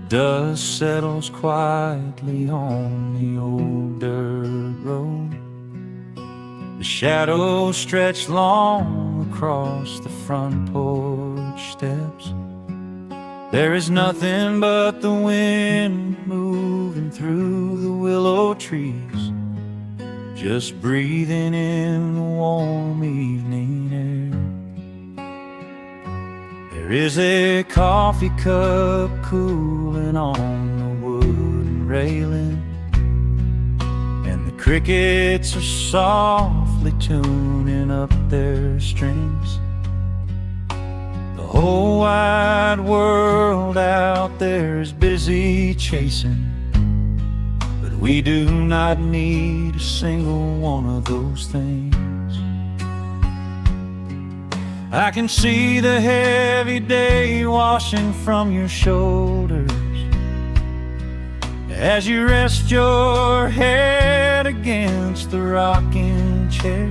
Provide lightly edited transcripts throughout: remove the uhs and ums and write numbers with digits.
Dust settles quietly on the old dirt road. The shadows stretch long across the front porch steps. There is nothing but the wind moving through the willow trees, just breathing in the warm evening air. There is a coffee cup cooling on the wooden railing, and the crickets are softly tuning up their strings. The whole wide world out there is busy chasing, but we do not need a single one of those things. I can see the heavy day washing from your shoulders as you rest your head against the rocking chair.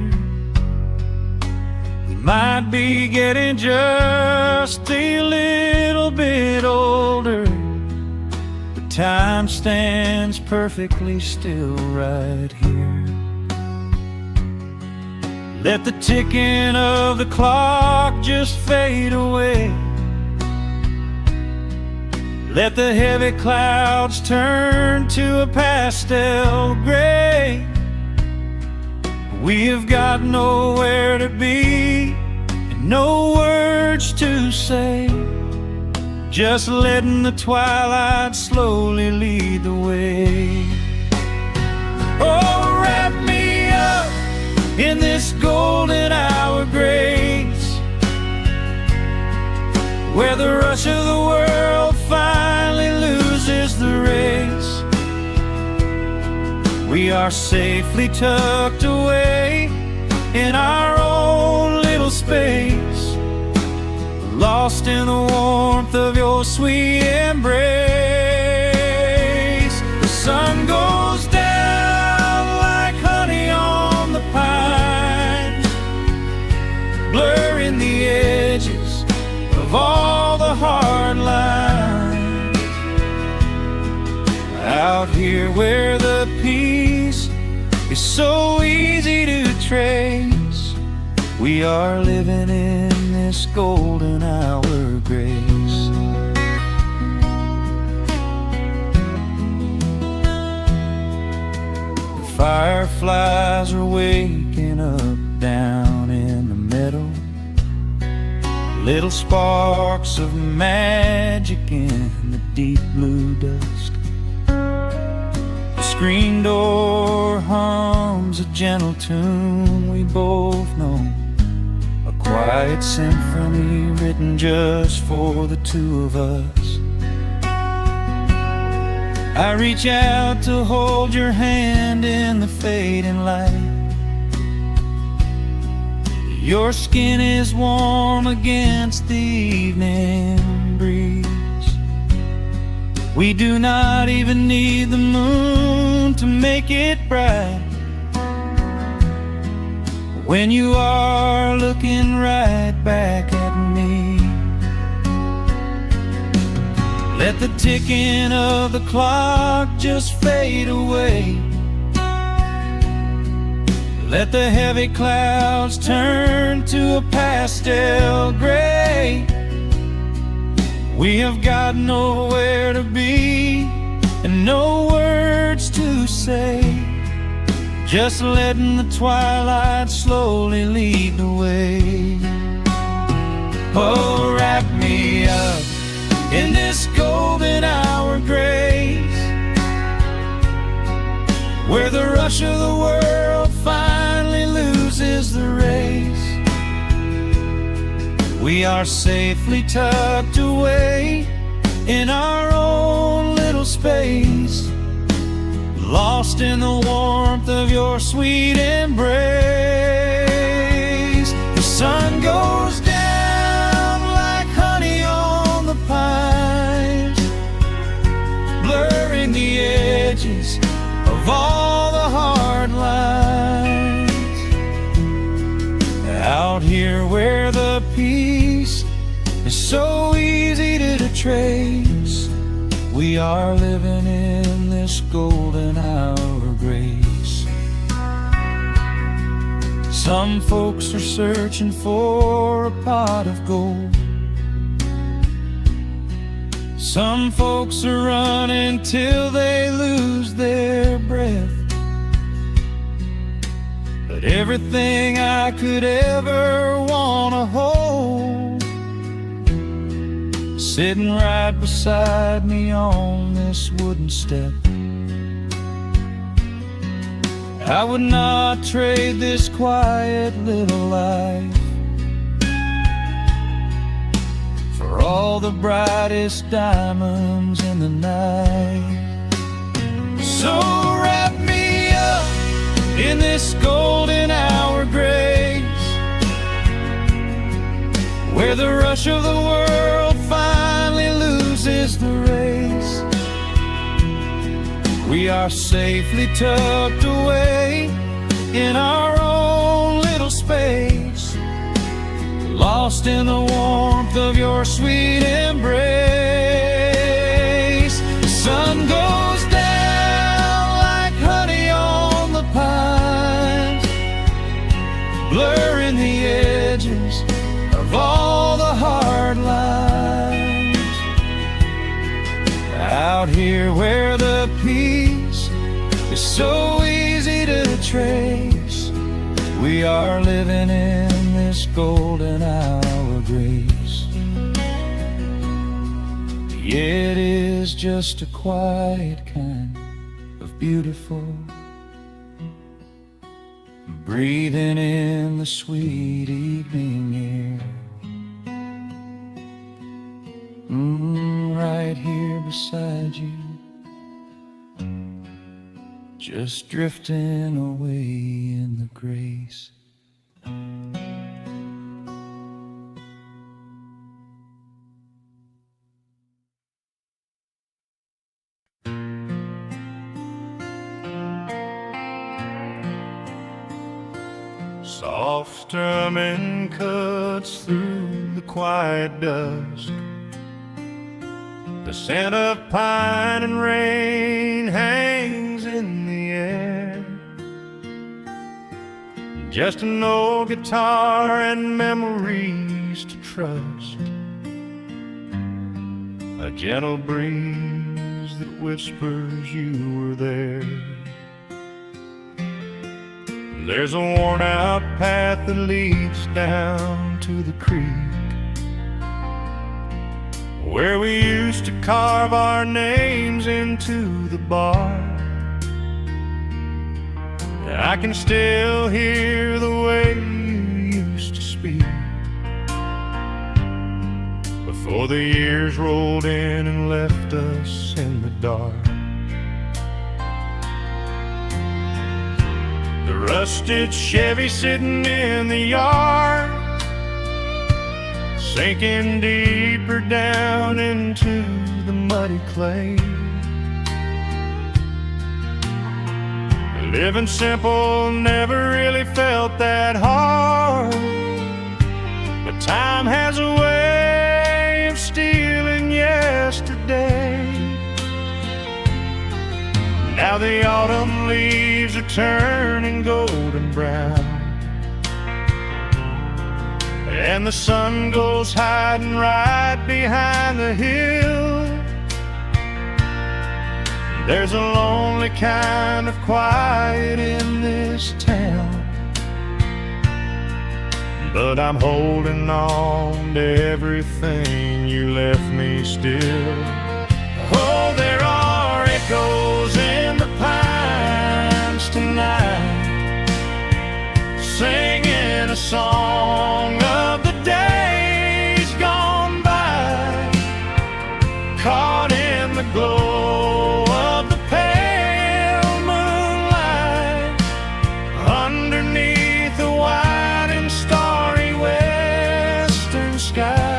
We might be getting just a little bit older, but time stands perfectly still right here. Let the ticking of the clock just fade away. Let the heavy clouds turn to a pastel gray. We have got nowhere to be and no words to say, just letting the twilight slowly lead the way. Oh, wrap me up in this golden hour grace, where the rush of the world finally loses the race. We are safely tucked away in our own little space, lost in the warmth of your sweet embrace. The sun goes down like honey on the pines, blurring the edges of all the hard lines. Out here where the peace is so easy to trace, we are living in this golden hour grace. The fireflies are waking up down in the meadow, little sparks of magic in the deep blue dusk. The screen door hums a gentle tune we both know, a quiet symphony written just for the two of us. I reach out to hold your hand in the fading light. Your skin is warm against the evening breeze. We do not even need the moon to make it bright, when you are looking right back at me. Let the ticking of the clock just fade away. Let the heavy clouds turn to a pastel gray. We have got nowhere to be and no words to say, just letting the twilight slowly lead the way. Oh, wrap me up in this golden hour grace, where the rush of the world finally loses the race. We are safely tucked away in our own little space, lost in the warmth of your sweet embrace. The sun goes down like honey on the pines, blurring the edges of all the hard lines. Out here where the peace is so easy to trace, we We are living in this golden hour of grace. Some folks are searching for a pot of gold. Some folks are running till they lose their breath. But everything I could ever wanna hold, sitting right beside me on this wooden step. I would not trade this quiet little life for all the brightest diamonds in the night. So wrap me up in this golden hour grace, where the rush of the world finally loses the race. We are safely tucked away in our own little space, lost in the warmth of your sweet embrace. The sun goes down like honey on the pines, blurring the edges of all the hard lines. Out here where the peace is so easy to trace, we are living in this golden hour grace. It is just a quiet kind of beautiful, breathing in the sweet evening air. Right here beside you, just drifting away in the grace. Soft strumming cuts through the quiet dusk. The scent of pine and rain hangs in the air. Just an old guitar and memories to trust, a gentle breeze that whispers you were there. There's a worn out path that leads down to the creek, where we used to carve our names into the bark. I can still hear the way you used to speak before the years rolled in and left us in the dark. The rusted Chevy sitting in the yard, sinking deeper down into the muddy clay. Living simple never really felt that hard, but time has a way of stealing yesterday. Now the autumn leaves are turning golden brown, and the sun goes hiding right behind the hill. There's a lonely kind of quiet in this town, but I'm holding on to everything you left me still. Oh, there are echoes in the pines tonight, singing a song of the days gone by, caught in the glow of the pale moonlight, underneath the white and starry western sky.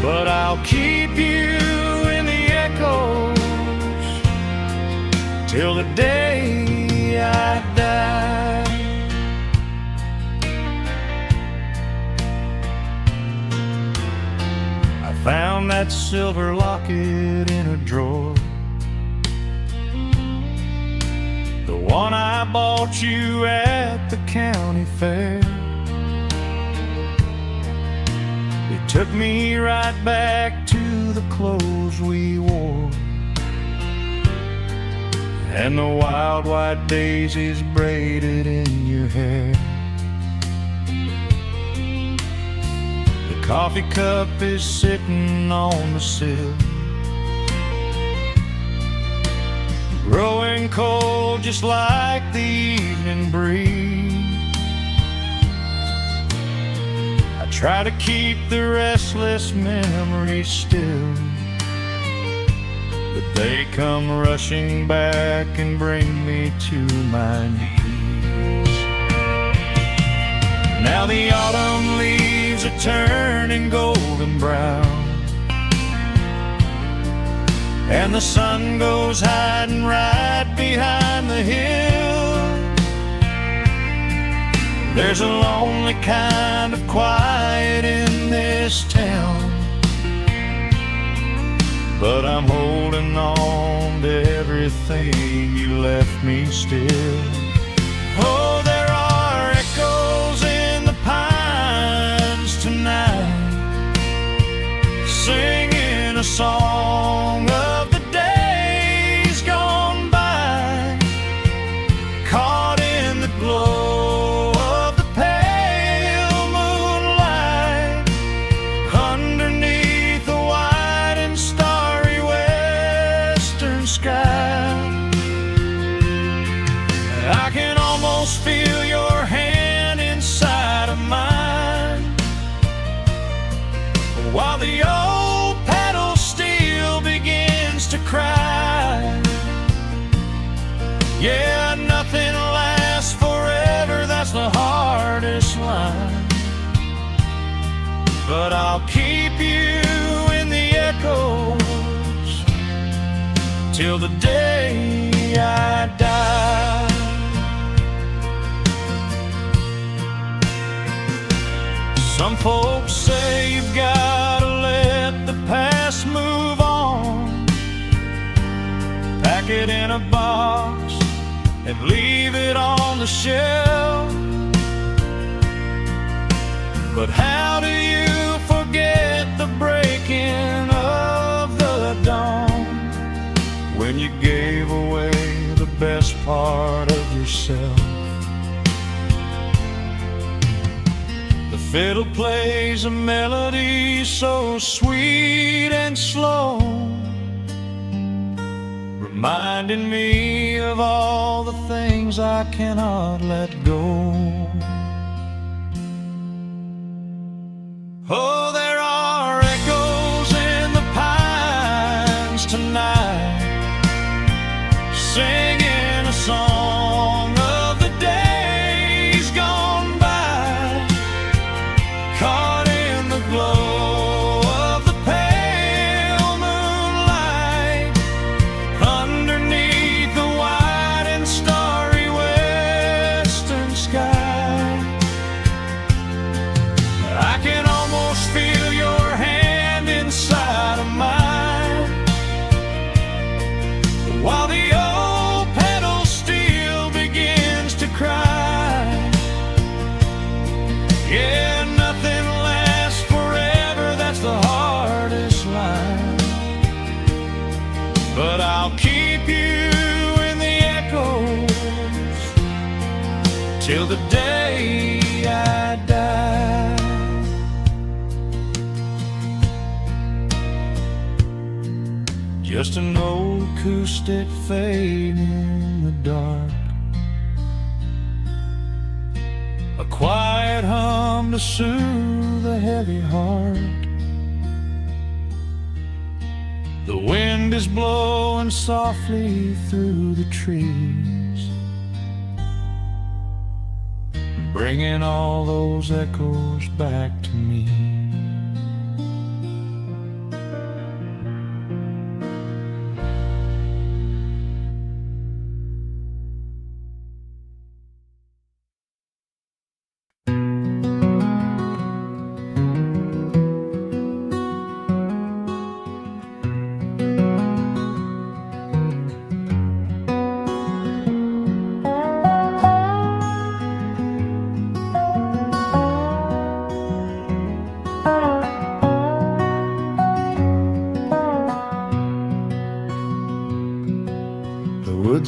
but I'll keep you in the echoes till the day I die. I found that silver locket in a drawer, the one I bought you at the county fair. It took me right back to the clothes we wore and the wild white daisies braided in your hair. The coffee cup is sitting on the sill, growing cold just like the evening breeze. I try to keep the restless memories still, but they come rushing back and bring me to my knees. Now the autumn leaves are turning golden brown, and the sun goes hiding right behind the hill. There's a lonely kind of quiet in this town, but I'm holding on to everything you left me still. Oh, there are echoes in the pines tonight, singing a song of the days gone by, caught in the glow of the pale moonlight, underneath the white and starry western sky. I can almost feel your hand inside of mine, while the old pedal steel begins to cry. Yeah, nothing lasts forever, that's the hardest line, but I'll keep you in the echoes till the day I die. Some folks say you've gotta let the past move on, pack it in a box and leave it on the shelf. But how do you forget the breaking of the dawn, when you gave away the best part of yourself? The fiddle plays a melody so sweet and slow, reminding me of all the things I cannot let go. Oh, there are echoes in the pines tonight, singing a song of the days gone by, caught in the glow of the pale moonlight, underneath the white and starry western sky. I can almost feel your hand inside of mine, while the old pedal steel begins to cry. Yeah, nothing lasts forever, that's the hardest line, but I'll keep you in the echoes till the day I die. Just an old acoustic fading in the dark, a quiet hum to soothe a heavy heart. The wind is blowing softly through the trees, bringing all those echoes back to me.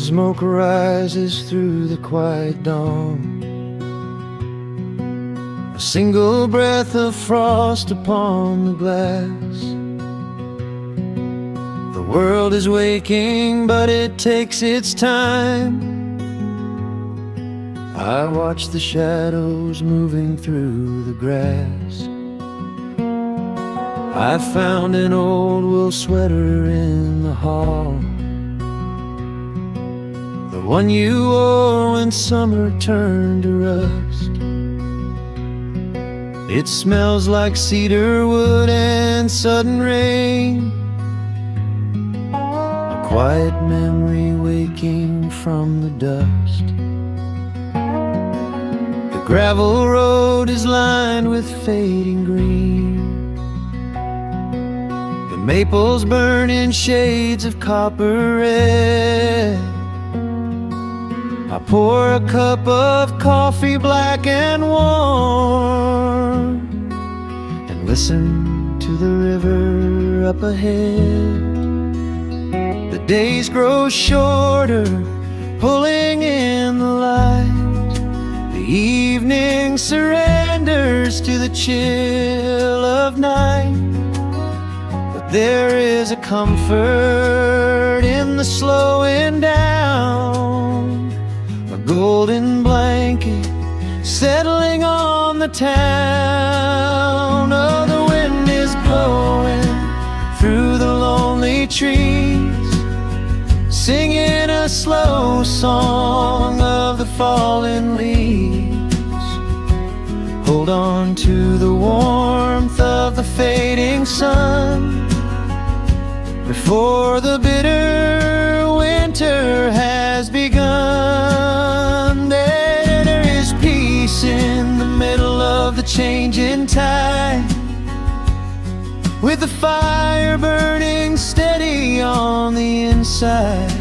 Smoke rises through the quiet dawn. A single breath of frost upon the glass. The world is waking, but it takes its time. I watch the shadows moving through the grass. I found an old wool sweater in the hall, the one you wore when summer turned to rust. It smells like cedar wood and sudden rain, a quiet memory waking from the dust. The gravel road is lined with fading green. The maples burn in shades of copper red. I pour a cup of coffee black and warm, and listen to the river up ahead. The days grow shorter, pulling in the light. The evening surrenders to the chill of night. But there is a comfort in the slowing down, a golden blanket settling on the town. Oh, the wind is blowing through the lonely trees, singing a slow song of the fallen leaves. Hold on to the warmth of the fading sun before the bitter winter has begun. There is peace in the middle of the changing tide, with the fire burning steady on the inside.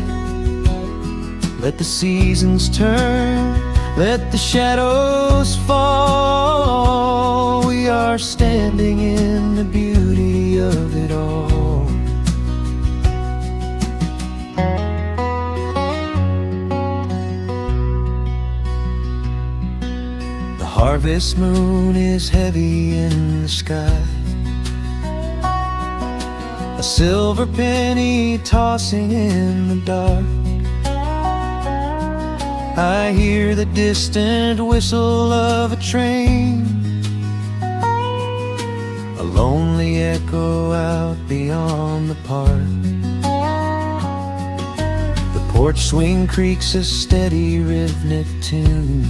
Let the seasons turn, let the shadows fall. We are standing in the beauty of it all. The harvest moon is heavy in the sky, a silver penny tossing in the dark. I hear the distant whistle of a train, a lonely echo out beyond the park. The porch swing creaks a steady rhythmic tune,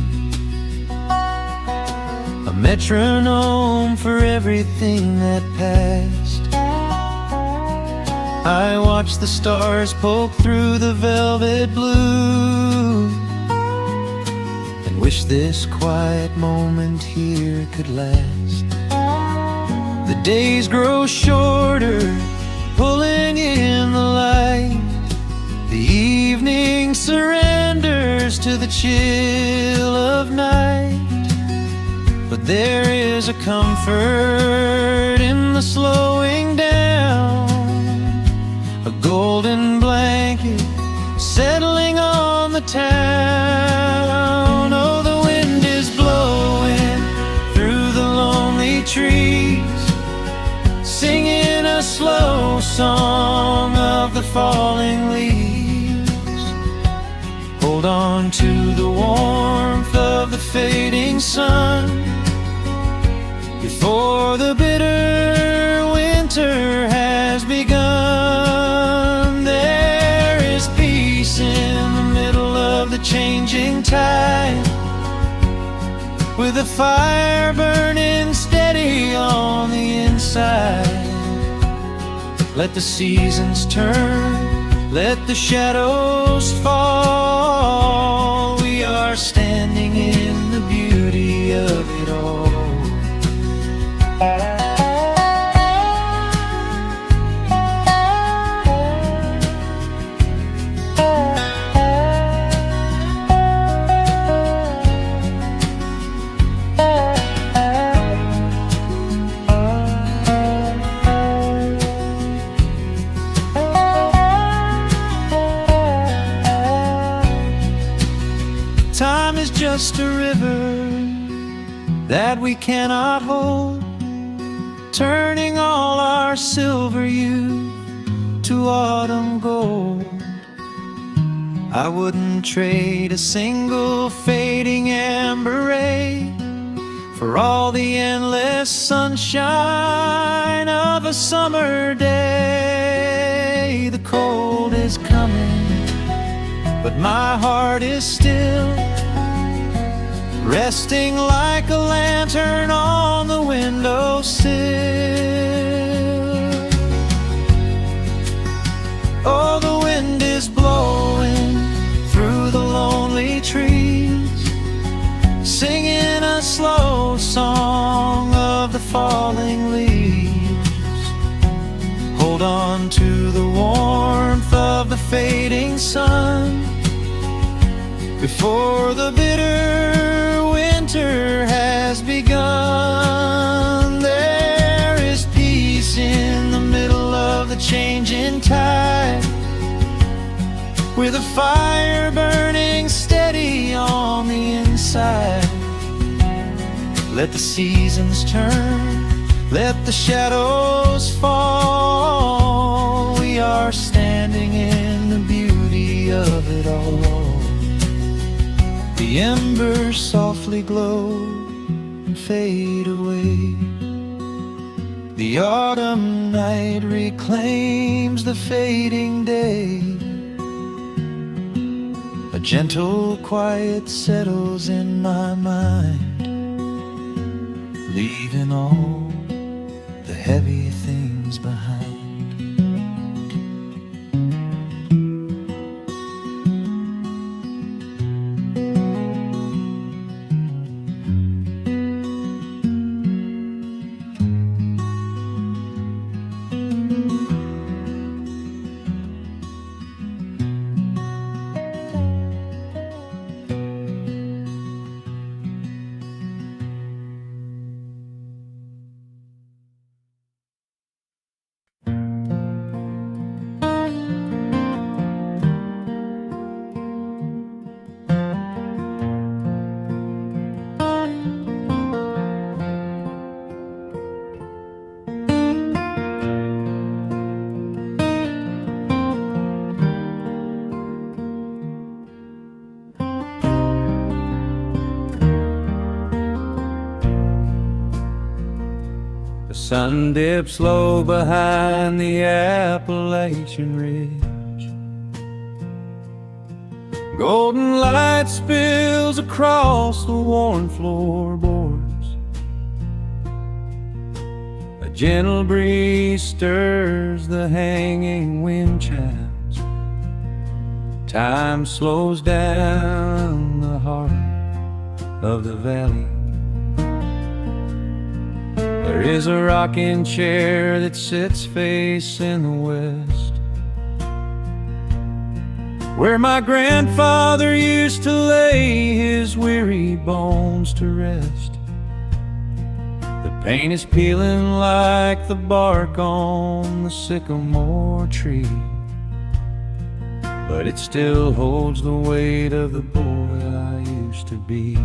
a metronome for everything that passed. I watch the stars poke through the velvet blue, and wish this quiet moment here could last. The days grow shorter, pulling in the light. The evening surrenders to the chill of night. But there is a comfort in the slowing down, a golden blanket settling on the town. Oh, the wind is blowing through the lonely trees, singing a slow song of the falling leaves. Hold on to the warmth of the fading sun before the bitter winter has begun. There is peace in the middle of the changing tide, with a fire burning steady on the inside. Let the seasons turn, let the shadows fall. We are standing in the beauty of it all. hold, turning all our silver youth to autumn gold. I wouldn't trade a single fading amber ray for all the endless sunshine of a summer day. The cold is coming, but my heart is still resting like a lantern on the windowsill. Oh, the wind is blowing through the lonely trees, singing a slow song of the falling leaves. Hold on to the warmth of the fading sun before the bitter winter has begun. There is peace in the middle of the changing tide, with a fire burning steady on the inside. Let the seasons turn, let the shadows fall. We are standing in the beauty of it all. The embers softly glow and fade away. The autumn night reclaims the fading day. A gentle quiet settles in my mind, leaving all the heavy things behind. The sun dips low behind the Appalachian Ridge. Golden light spills across the worn floorboards. A gentle breeze stirs the hanging wind chimes. Time slows down the heart of the valley. There is a rocking chair that sits facing the west, where my grandfather used to lay his weary bones to rest. The paint is peeling like the bark on the sycamore tree, but it still holds the weight of the boy I used to be.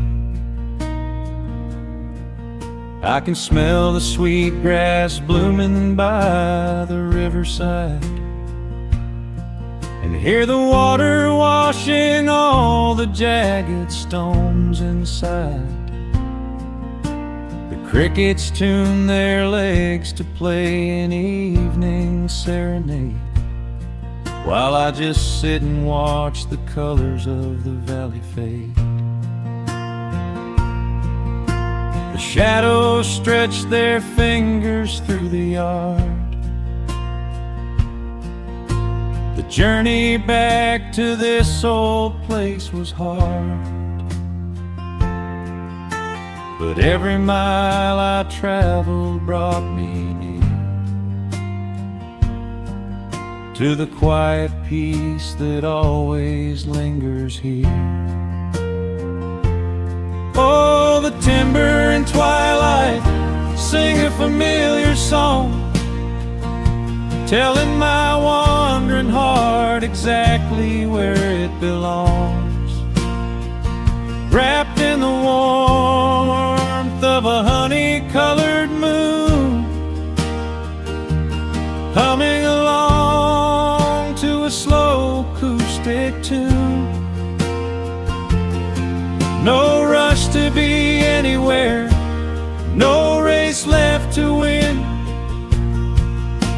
I can smell the sweet grass blooming by the riverside, and hear the water washing all the jagged stones inside. The crickets tune their legs to play an evening serenade, while I just sit and watch the colors of the valley fade. The shadows stretch their fingers through the yard. The journey back to this old place was hard, but every mile I traveled brought me near to the quiet peace that always lingers here. Oh, the timber and twilight sing a familiar song, telling my wandering heart exactly where it belongs. Wrapped in the warmth of a honey-colored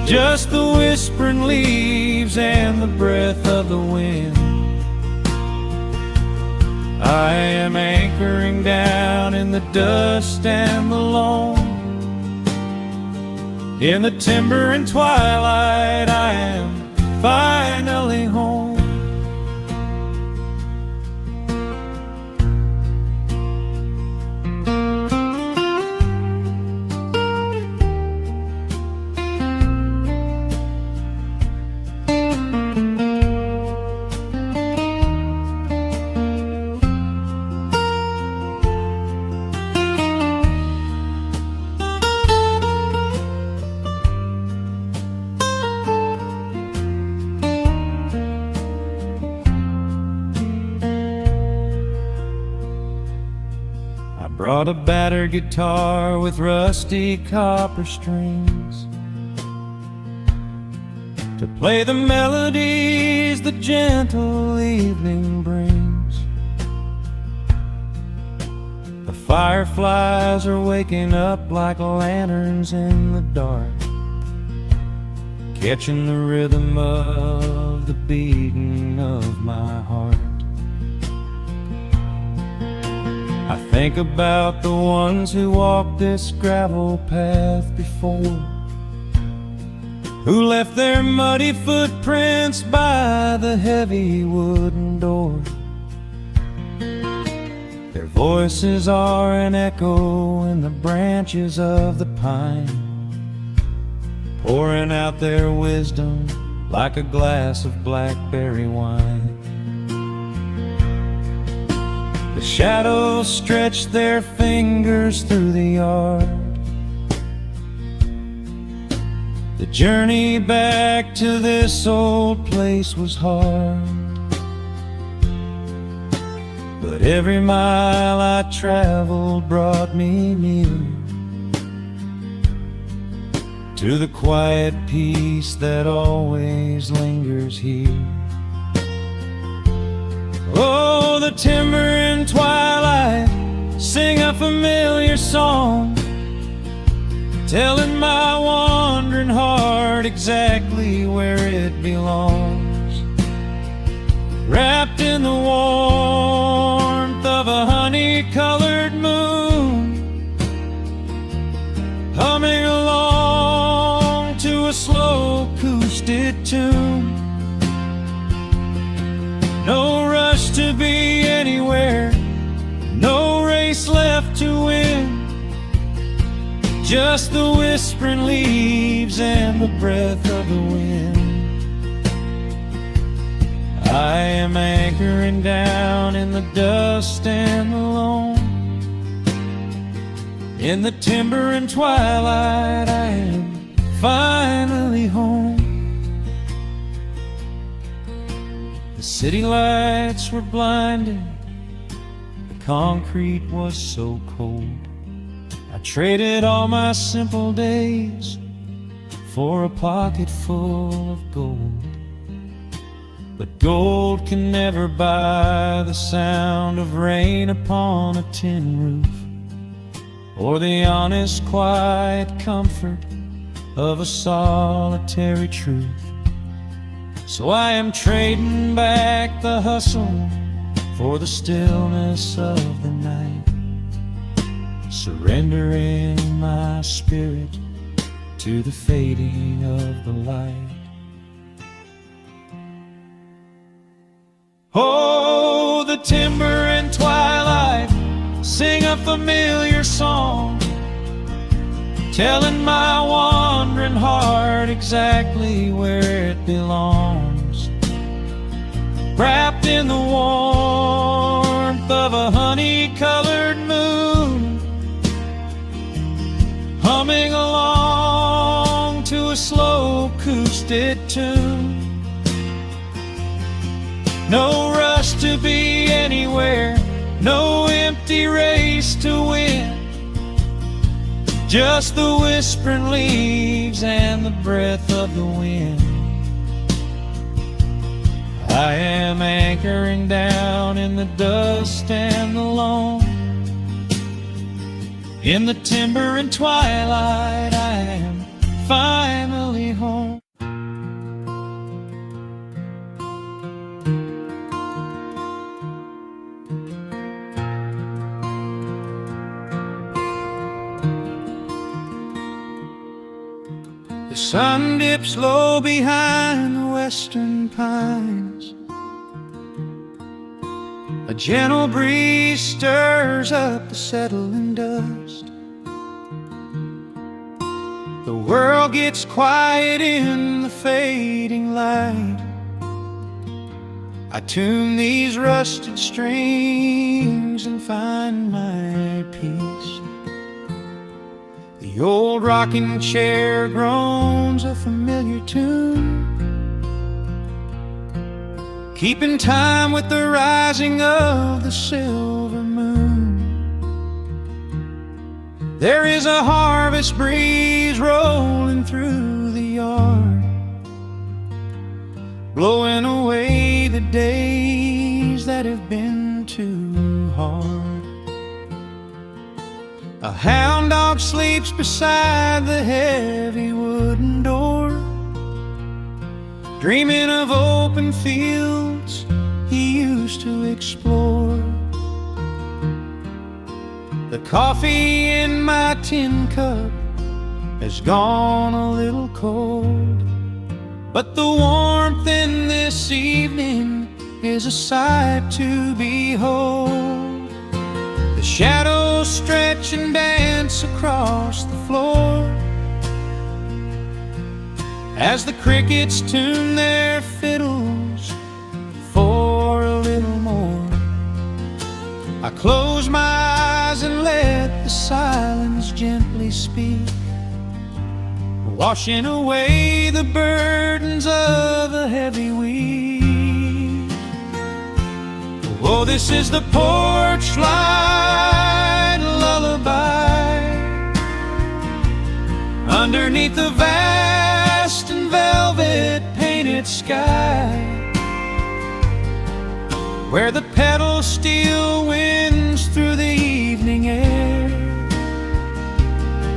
just the whispering leaves and the breath of the wind. I am anchoring down in the dust and the loam. In the timber and twilight, I am finally home. Brought a battered guitar with rusty copper strings to play the melodies the gentle evening brings. The fireflies are waking up like lanterns in the dark, catching the rhythm of the beating of my heart. I think about the ones who walked this gravel path before, who left their muddy footprints by the heavy wooden door. Their voices are an echo in the branches of the pine, pouring out their wisdom like a glass of blackberry wine. The shadows stretch their fingers through the yard. The journey back to this old place was hard, but every mile I traveled brought me near to the quiet peace that always lingers here. Oh, the timber and twilight sing a familiar song, telling my wandering heart exactly where it belongs. Wrapped in the warmth of a honey-colored moon, humming along to a slow acoustic tune. No rush to be anywhere, no race left to win, just the whispering leaves and the breath of the wind. I am anchoring down in the dust and the loam. In the timber and twilight, I am finally home. The city lights were blinding, the concrete was so cold. I traded all my simple days for a pocket full of gold. But gold can never buy the sound of rain upon a tin roof, or the honest, quiet comfort of a solitary truth. So I am trading back the hustle for the stillness of the night, surrendering my spirit to the fading of the light. Oh, the timber and twilight sing a familiar song, telling my wandering heart exactly where it belongs. Wrapped in the warmth of a honey-colored moon, humming along to a slow acoustic tune. No rush to be anywhere, no empty race to win, just the whispering leaves and the breath of the wind. I am anchoring down in the dust and the loam. In the timber and twilight, I am finally home. The sun dips low behind the western pines. A gentle breeze stirs up the settling dust. The world gets quiet in the fading light. I tune these rusted strings and find my peace. The old rocking chair groans a familiar tune, keeping time with the rising of the silver moon. There is a harvest breeze rolling through the yard, blowing away the days that have been too hard. A hound dog sleeps beside the heavy wooden door, dreaming of open fields he used to explore. The coffee in my tin cup has gone a little cold, but the warmth in this evening is a sight to behold. The shadows stretch and dance across the floor as the crickets tune their fiddles for a little more. I close my eyes and let the silence gently speak, washing away the burdens of a heavy week. Oh, this is the porch light lullaby underneath the vast and velvet painted sky, where the pedal steel winds through the evening air,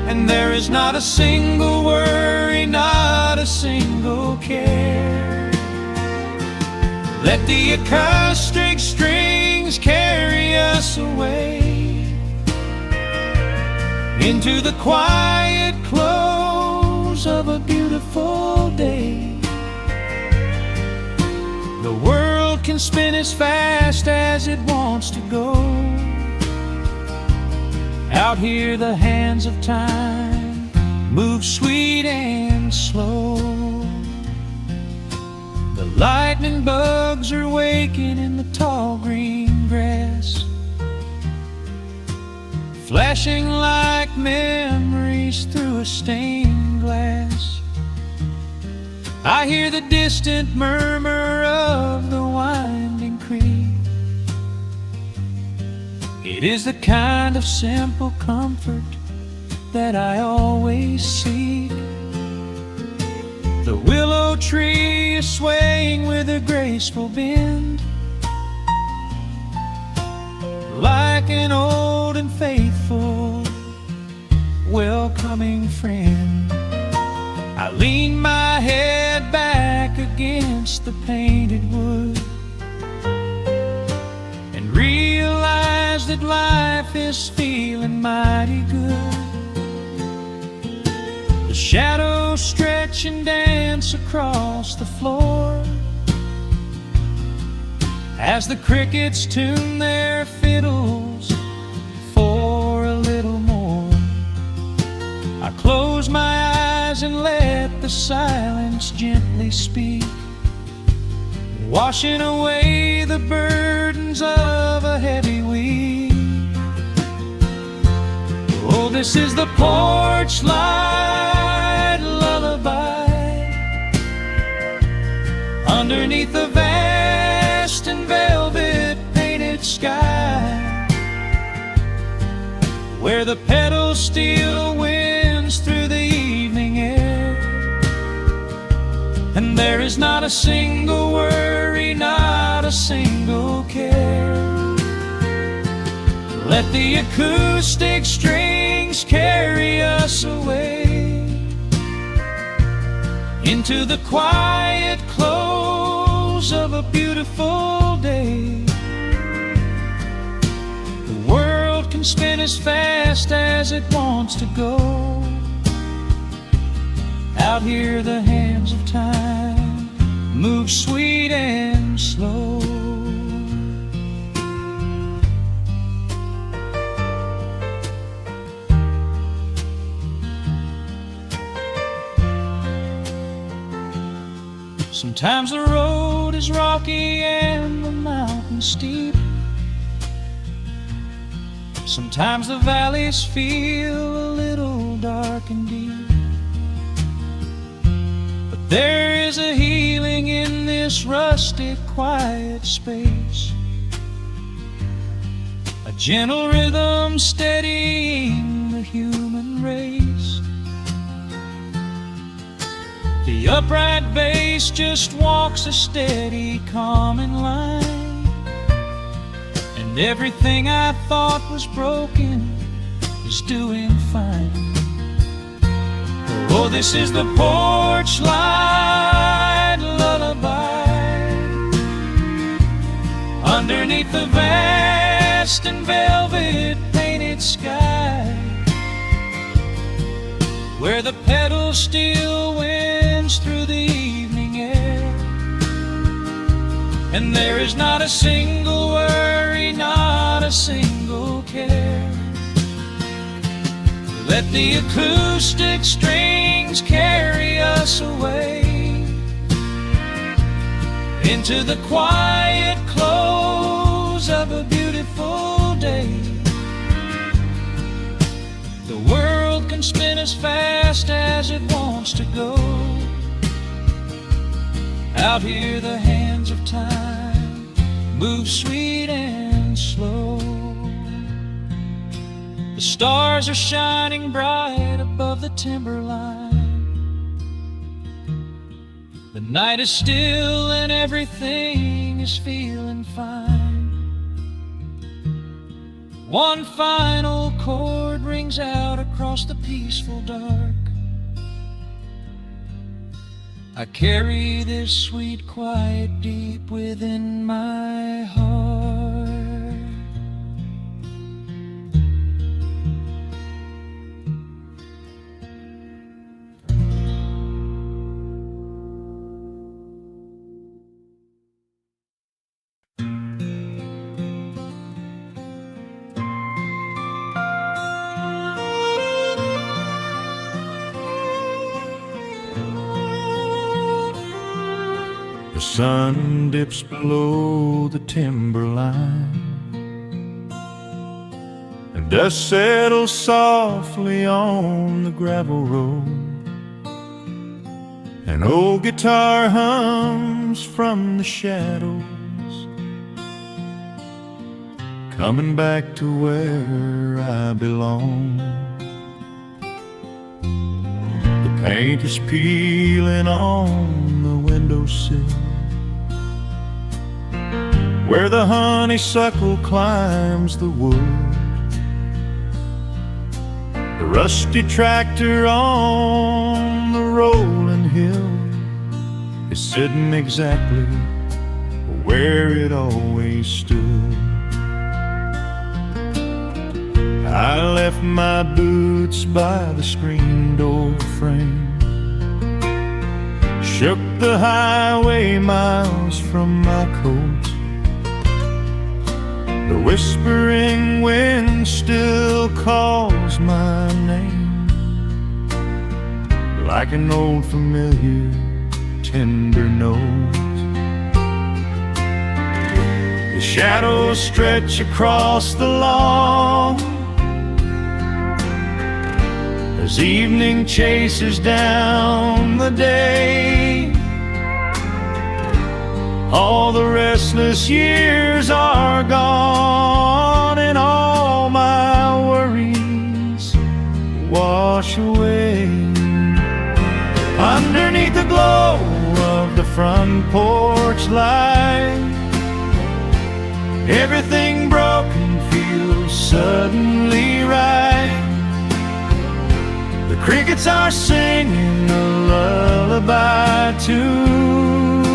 and there is not a single worry, not a single care. Let the acoustic strings carry us away into the quiet close of a beautiful day. The world can spin as fast as it wants to go. Out here the hands of time move sweet and slow. The lightning bugs are waking in the tall green grass, flashing like memories through a stained glass. I hear the distant murmur of the winding creek. It is the kind of simple comfort that I always seek. The willow tree is swaying with a graceful bend, like an old and faithful welcoming friend. I lean my head back against the painted wood and realize that life is feeling mighty good. The shadows stretch and dance across the floor as the crickets tune their fiddles for a little more. I close my eyes and let the silence gently speak, washing away the burdens of a heavy week. Oh, this is the porch light lullaby underneath the vast and velvet painted sky, where the pedal steel winds through the evening air, and there is not a single worry, not a single care. Let the acoustic strings carry us away into the quiet close of a beautiful day. The world can spin as fast as it wants to go. Out here the hands of time move sweet and slow. Sometimes the road is rocky and the mountain steep. Sometimes the valleys feel a little dark and deep. But there is a healing in this rustic, quiet space, a gentle rhythm steadying the human race. The upright bass just walks a steady, calming line, and everything I thought was broken is doing fine. Oh, this is the porch light lullaby underneath the vast and velvet painted sky, where the pedals still winds through the evening air, and there is not a single worry, not a single care. Let the acoustic strings carry us away into the quiet close of a beautiful day. The world can spin as fast as it wants to go. Out here the hands of time move sweet and slow. The stars are shining bright above the timberline. The night is still and everything is feeling fine. One final chord rings out across the peaceful dark. I carry this sweet quiet deep within my heart. The sun dips below the timberline, and dust settles softly on the gravel road. An old guitar hums from the shadows, coming back to where I belong. The paint is peeling on the windowsill, where the honeysuckle climbs the wood. The rusty tractor on the rolling hill is sitting exactly where it always stood. I left my boots by the screen door frame, shook the highway miles from my coat. The whispering wind still calls my name, like an old familiar tender note. The shadows stretch across the lawn as evening chases down the day. All the restless years are gone, and all my worries wash away. Underneath the glow of the front porch light, everything broken feels suddenly right. The crickets are singing a lullaby tune,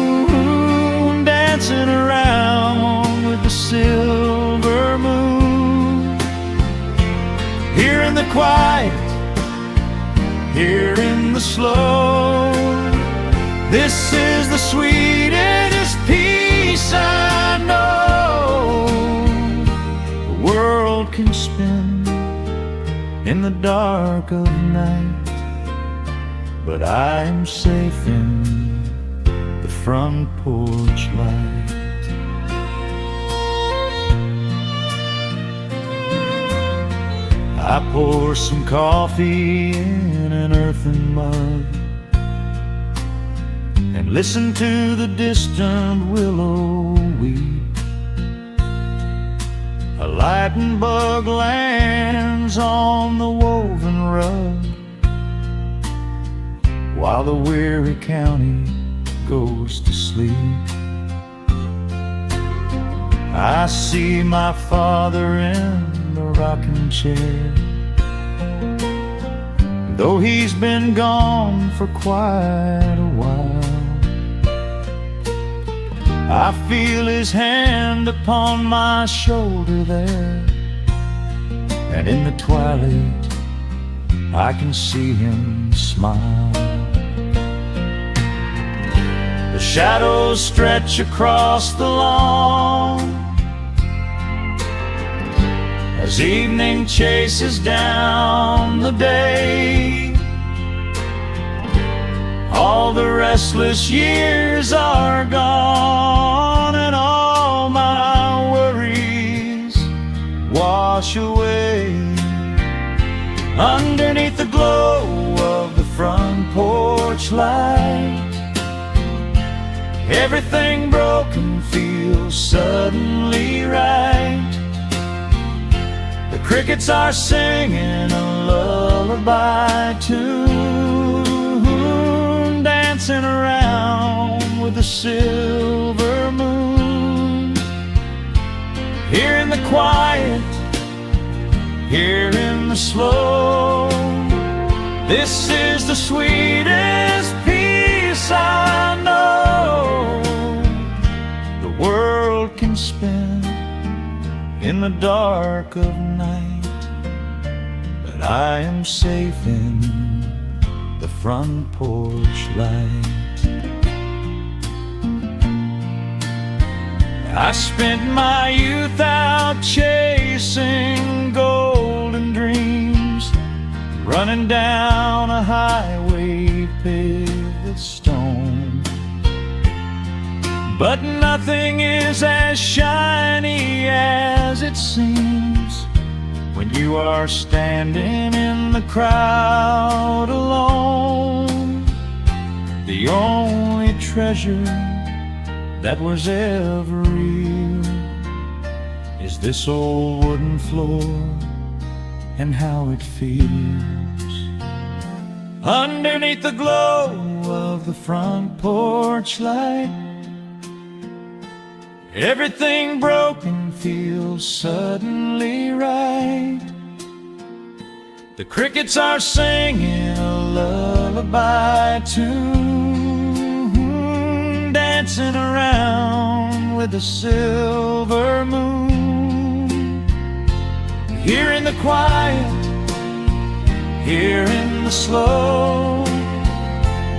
dancing around with the silver moon. Here in the quiet, here in the slow, this is the sweetest peace I know. The world can spin in the dark of night, but I am safe in the front porch light. I pour some coffee in an earthen mug and listen to the distant willow weep. A lightning bug lands on the woven rug while the weary county goes to sleep. I see my father in the rocking chair, though he's been gone for quite a while. I feel his hand upon my shoulder there, and in the twilight I can see him smile. The shadows stretch across the lawn as evening chases down the day. All the restless years are gone, and all my worries wash away. Underneath the glow of the front porch light, everything broken feels suddenly right. The crickets are singing a lullaby tune, dancing around with the silver moon. Here in the quiet, here in the slow, this is the sweetest peace I know. The world can spin in the dark of night, but I am safe in the front porch light. I spent my youth out chasing golden dreams, running down a highway paved with stone. But nothing is as shiny as it seems when you are standing in the crowd alone. The only treasure that was ever real is this old wooden floor and how it feels. Underneath the glow of the front porch light, everything broken feels suddenly right. The crickets are singing a lullaby tune, dancing around with the silver moon. Here in the quiet, here in the slow,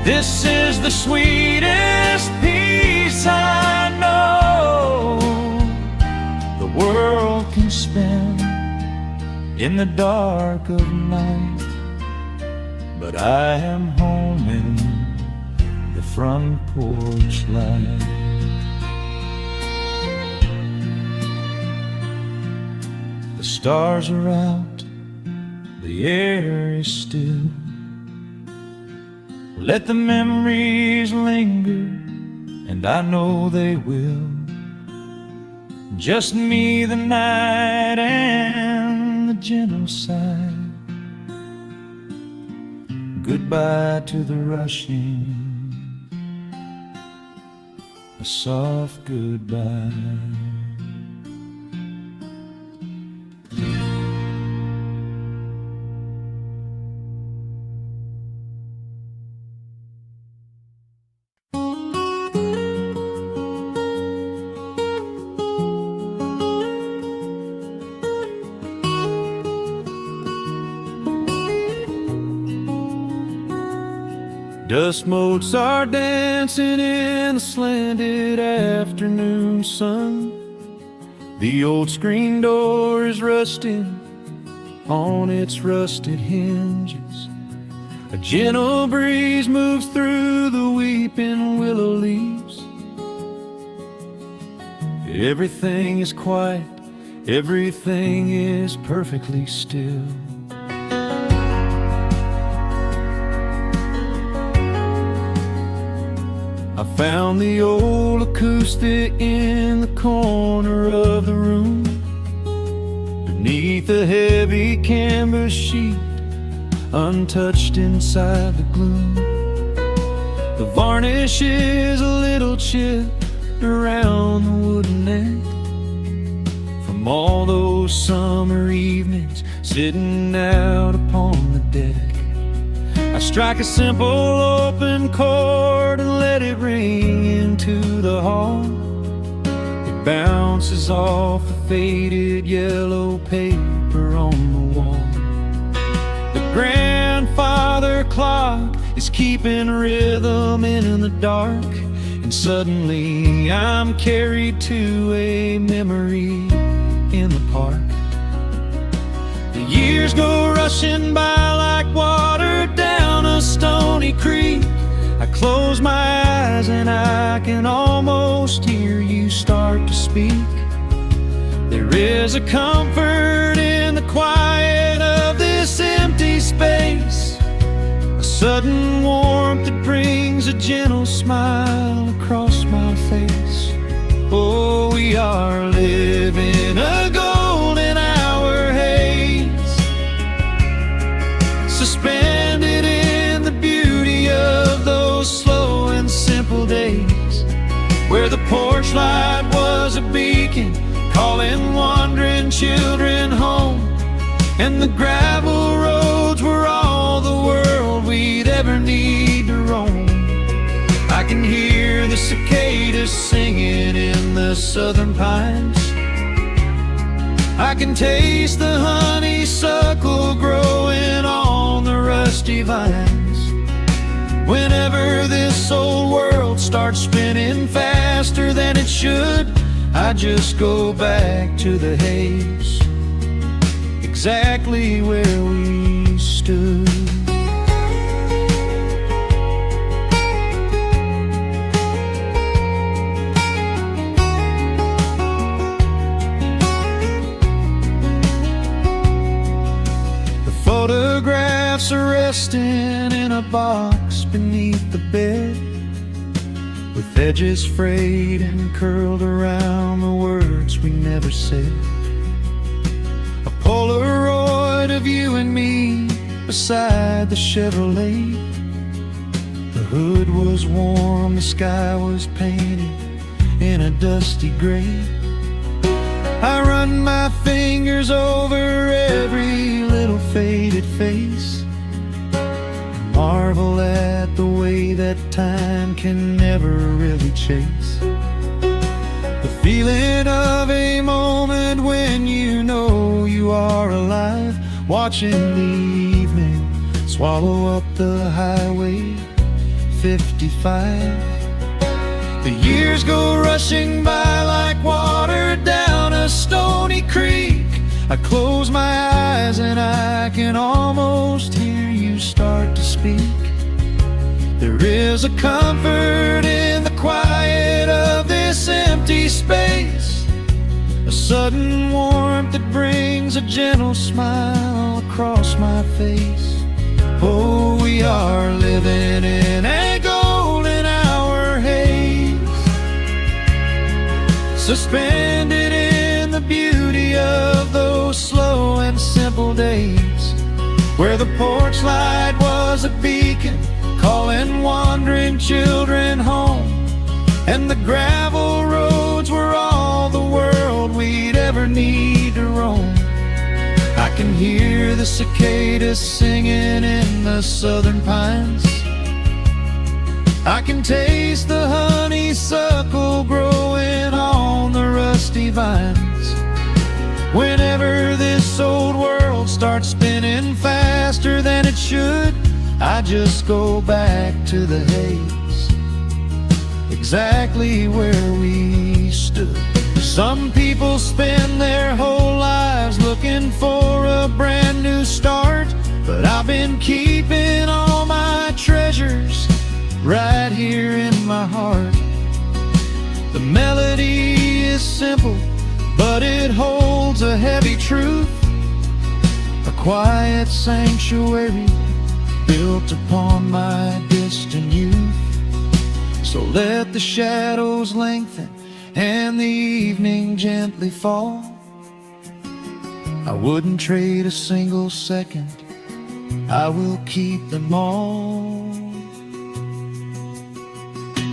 this is the sweetest peace I know. The world can spin in the dark of night, but I am home in the front porch light. The stars are out, the air is still. Let the memories linger, and I know they will. Just me, the night, and the gentle sigh. Goodbye to the rushing, a soft goodbye. Dust motes are dancing in the slanted afternoon sun. The old screen door is rusting on its rusted hinges. A gentle breeze moves through the weeping willow leaves. Everything is quiet, everything is perfectly still. I found the old acoustic in the corner of the room, beneath a heavy canvas sheet, untouched inside the gloom. The varnish is a little chipped around the wooden neck, from all those summer evenings sitting out upon the deck. I strike a simple open chord and let it ring into the hall. It bounces off the faded yellow paper on the wall. The grandfather clock is keeping rhythm in the dark, and suddenly I'm carried to a memory in the park. The years go rushing by like water down a stony creek. I close my eyes and I can almost hear you start to speak. There is a comfort in the quiet of this empty space, a sudden warmth that brings a gentle smile across my face. Oh, we are living a golden hour haze, suspended in the beauty of those slow and simple days, where the porch light was a beacon calling wandering children home, and the gravel roads were all the world we'd ever need to roam. I can hear the cicadas singing in the southern pines. I can taste the honeysuckle growing on the rusty vines. Whenever this old world starts spinning faster than it should, I just go back to the haze, exactly where we stood. Photographs are resting in a box beneath the bed, with edges frayed and curled around the words we never said. A Polaroid of you and me beside the Chevrolet. The hood was warm, the sky was painted in a dusty gray. I run my fingers over every little faded face, marvel at the way that time can never really chase. The feeling of a moment when you know you are alive, watching the evening swallow up the highway 55. The years go rushing by like water down a stony creek. I close my eyes and I can almost hear you start to speak. There is a comfort in the quiet of this empty space, a sudden warmth that brings a gentle smile across my face. Oh, we are living in a golden hour haze, suspended in the beauty of those slow and simple days, where the porch light was a beacon calling wandering children home, and the gravel roads were all the world we'd ever need to roam. I can hear the cicadas singing in the southern pines. I can taste the honeysuckle growing on the rusty vines. Whenever this old world starts spinning faster than it should, I just go back to the haze, exactly where we stood. Some people spend their whole lives looking for a brand new start, but I've been keeping all my treasures right here in my heart. The melody is simple, but it holds a heavy truth, a quiet sanctuary built upon my distant youth. So let the shadows lengthen and the evening gently fall. I wouldn't trade a single second, I will keep them all.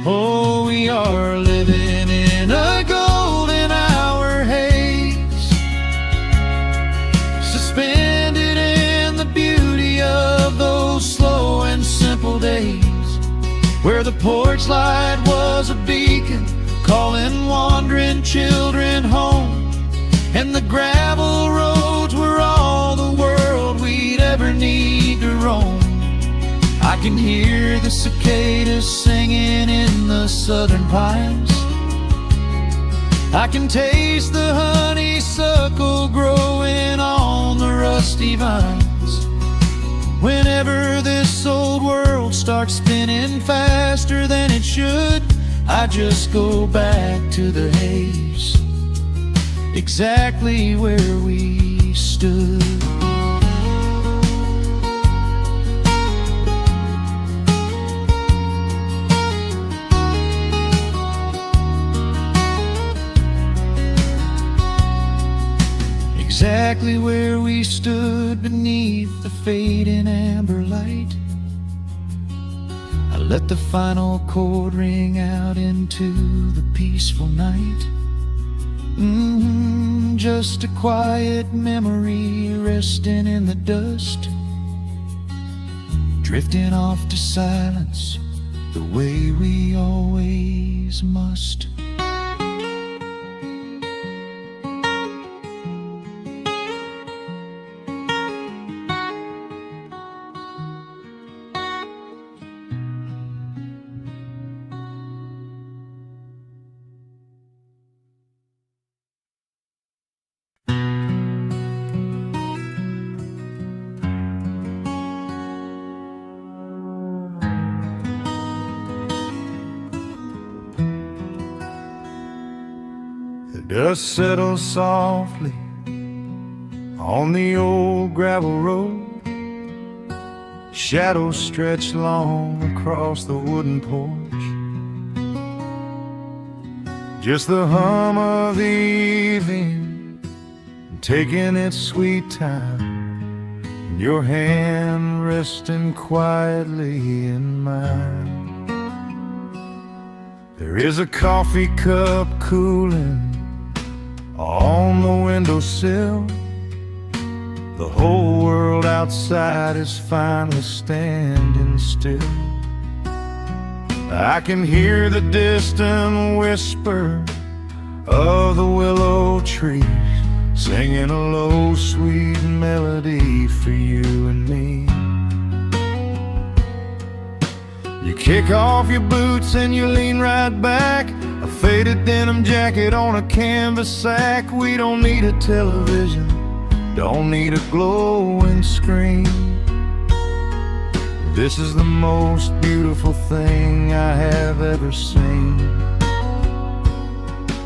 Oh, we are living in a golden hour haze, suspended in the beauty of those slow and simple days, where the porch light was a beacon calling wandering children home, and the gravel roads were all the world we'd ever need to roam. I can hear the cicadas singing in the southern pines, I can taste the honeysuckle growing on the rusty vines. Whenever this old world starts spinning faster than it should, I just go back to the haze, exactly where we stood. Exactly where we stood beneath the fading amber light. I let the final chord ring out into the peaceful night. Just a quiet memory resting in the dust, drifting off to silence the way we always must. The dust settles softly on the old gravel road. Shadows stretch long across the wooden porch. Just the hum of the evening taking its sweet time, and your hand resting quietly in mine. There is a coffee cup cooling on the windowsill. The whole world outside is finally standing still. I can hear the distant whisper of the willow trees singing a low, sweet melody for you and me. You kick off your boots and you lean right back, a faded denim jacket on a canvas sack. We don't need a television, don't need a glowing screen. This is the most beautiful thing I have ever seen.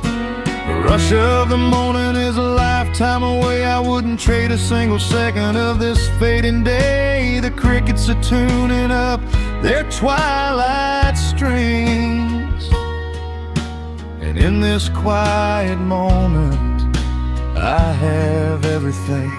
The rush of the morning is a lifetime away. I wouldn't trade a single second of this fading day. The crickets are tuning up their twilight strings, and in this quiet moment I have everything.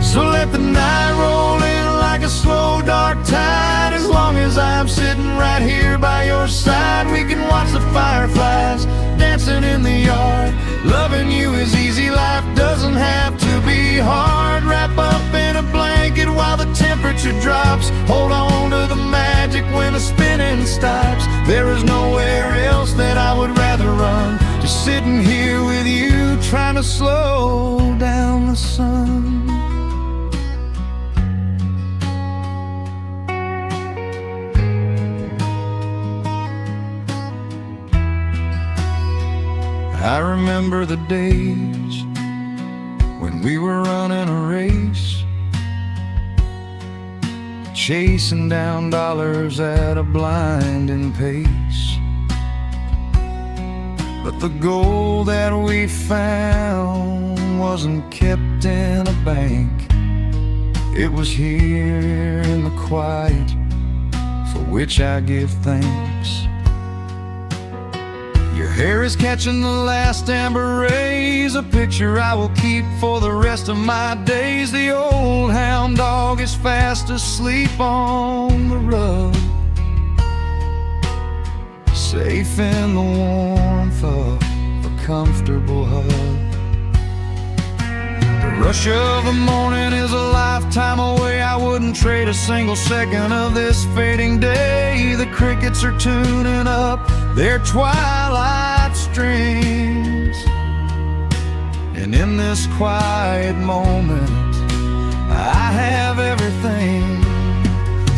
So let the night roll in like a slow dark tide. As long as I'm sitting right here by your side, we can watch the fireflies dancing in the yard. Loving you is easy, life doesn't have to be hard. Wrap up in a blanket while the temperature drops. Hold on to the magic when the spinning stops. There is nowhere else that I would rather run, just sitting here with you, trying to slow down the sun. I remember the days when we were running a race, chasing down dollars at a blinding pace. But the gold that we found wasn't kept in a bank. It was here in the quiet, for which I give thanks. Your hair is catching the last amber rays, a picture I will keep for the rest of my days. The old hound dog is fast asleep on the rug, safe in the warmth of a comfortable hug. The rush of the morning is a lifetime away. I wouldn't trade a single second of this fading day. The crickets are tuning up their twilight strings, and in this quiet moment I have everything.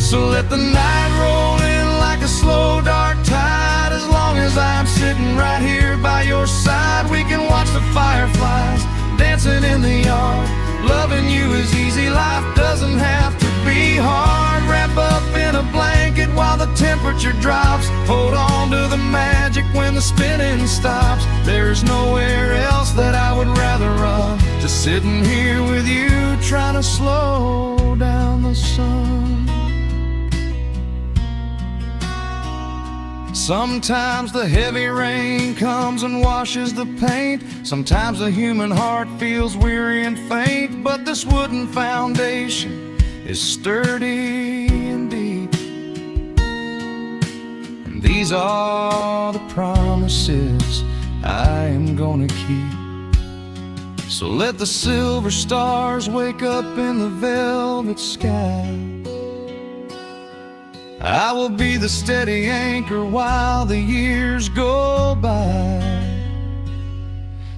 So let the night roll in like a slow dark tide. As long as I'm sitting right here by your side, we can watch the fireflies dancing in the yard. Loving you is easy, life doesn't have to be hard. Wrap up in a blanket while the temperature drops. Hold on to the magic when the spinning stops. There's nowhere else that I would rather run, just sitting here with you, trying to slow down the sun. Sometimes the heavy rain comes and washes the paint. Sometimes the human heart feels weary and faint. But this wooden foundation is sturdy and deep, and these are the promises I am gonna keep. So let the silver stars wake up in the velvet sky. I will be the steady anchor while the years go by.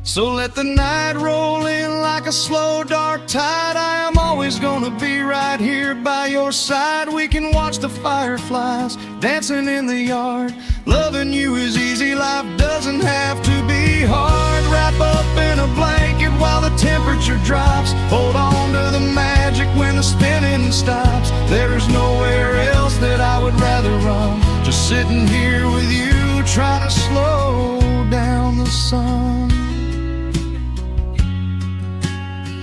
So let the night roll in like a slow dark tide. I am always gonna be right here by your side. We can watch the fireflies dancing in the yard. Loving you is easy, life doesn't have to be hard. Wrap up in a blanket while the temperature drops. Hold on to the magic when the spinning stops. There's nowhere else that I would rather run, just sitting here with you, trying to slow down the sun.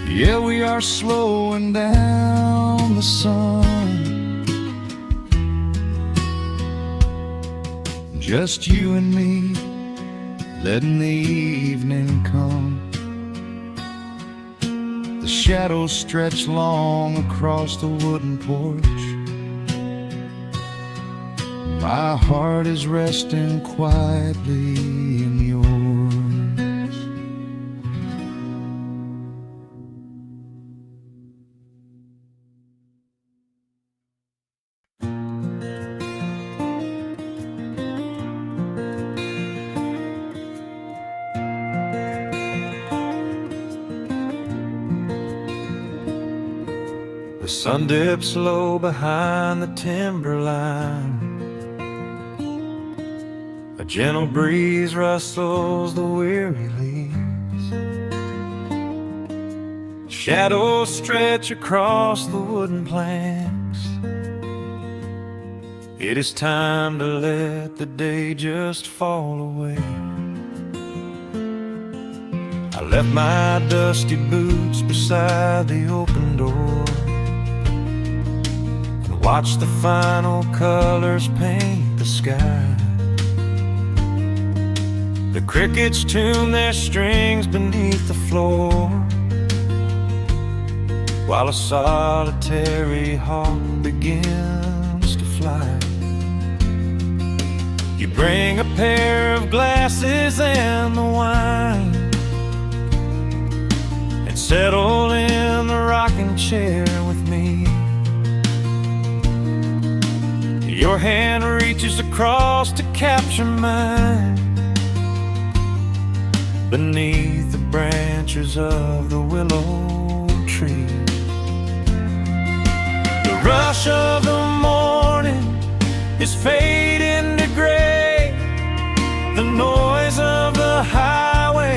Yeah, we are slowing down the sun. Just you and me, letting the evening come. The shadows stretch long across the wooden porch. My heart is resting quietly in yours. The sun dips low behind the timberline. A gentle breeze rustles the weary leaves. Shadows stretch across the wooden planks. It is time to let the day just fall away. I left my dusty boots beside the open door, watch the final colors paint the sky. The crickets tune their strings beneath the floor, while a solitary hawk begins to fly. You bring a pair of glasses and the wine, and settle in the rocking chair with me. Your hand reaches across to capture mine, beneath the branches of the willow tree. The rush of the morning is fading to gray. The noise of the highway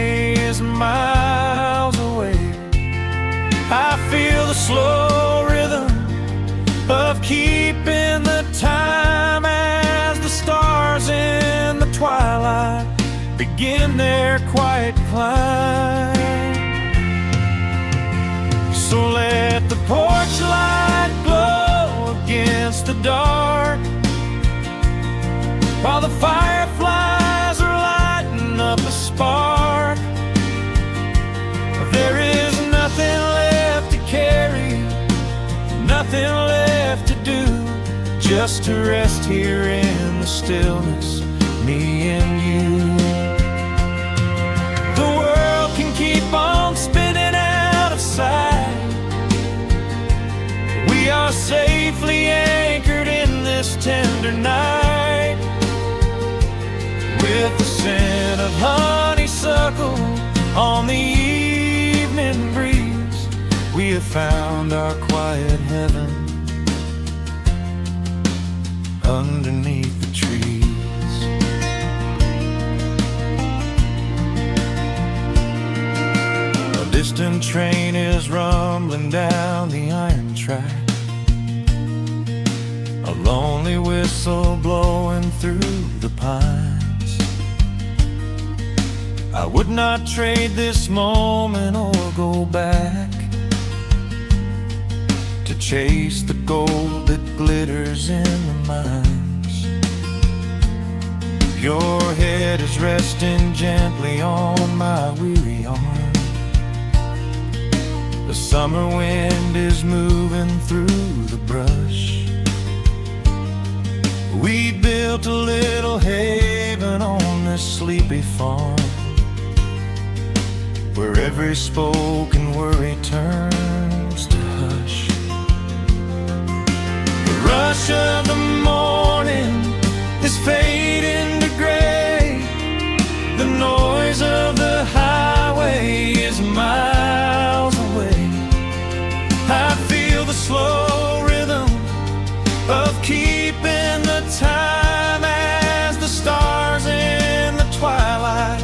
of keeping the time as the stars in the twilight begin their quiet climb. So let the porch light glow against the dark, while the fireflies are lighting up a spark. There is nothing left to carry, nothing left to do, just to rest here in the stillness, me and you. The world can keep on spinning out of sight. We are safely anchored in this tender night, with the scent of honeysuckle on the evening breeze. We have found our quiet heaven underneath the trees. A distant train is rumbling down the iron track, a lonely whistle blowing through the pines. I would not trade this moment or go back to chase the gold that glitters in the mines. Your head is resting gently on my weary arm. The summer wind is moving through the brush. We built a little haven on this sleepy farm, where every spoken worry turns to hush. The rush of the morning is fading to gray. The noise of the highway is miles away. I feel the slow rhythm of keeping the time as the stars in the twilight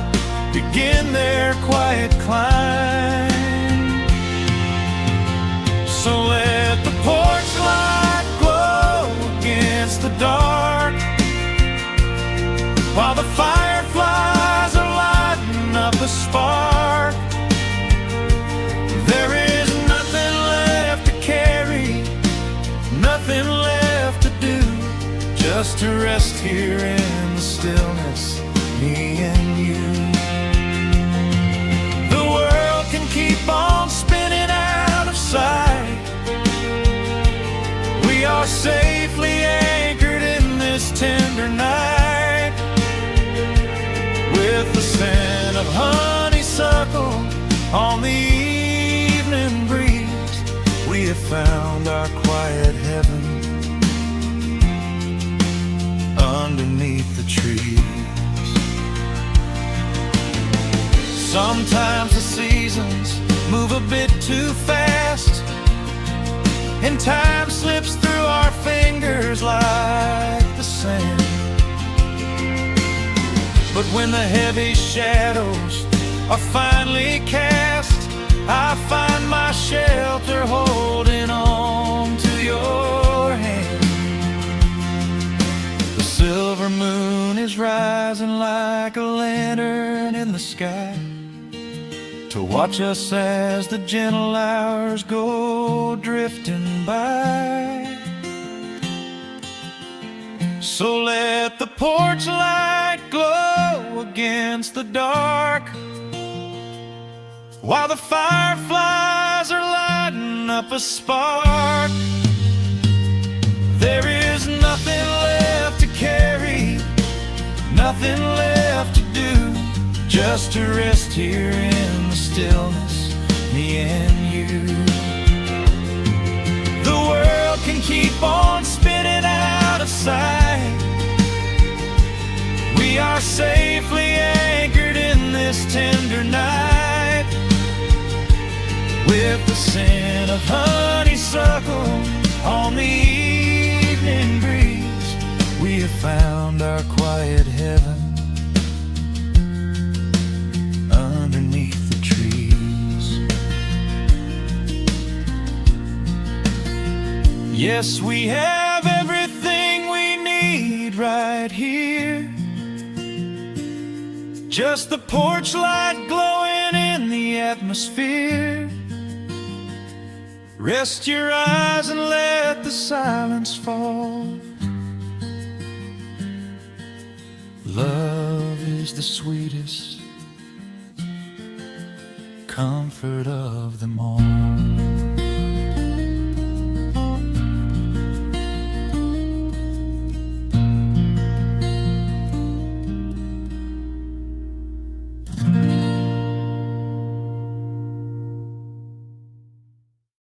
begin their quiet climb. So let the porch light glow against the dark, while the fireflies are lighting up a spark. There is nothing left to carry, nothing left to do, just to rest here in the stillness, me and you. The world can keep on spinning out of sight. We are safely anchored in this tender night, with the scent of honeysuckle on the evening breeze. We have found our quiet heaven underneath the trees. Sometimes the seasons move a bit too fast, and time slips through our fingers like the sand. But when the heavy shadows are finally cast, I find my shelter holding on to your hand. The silver moon is rising like a lantern in the sky, to watch us as the gentle hours go drifting by. So let the porch light glow against the dark, while the fireflies are lighting up a spark. There is nothing left to carry, nothing left to do, just to rest here in the stillness, me and you. The world can keep on spinning out of sight. We are safely anchored in this tender night, with the scent of honeysuckle on the evening breeze. We have found our quiet heaven underneath the trees. Yes, we have everything we need right here. Just the porch light glowing in the atmosphere. Rest your eyes and let the silence fall. Love is the sweetest comfort of them all.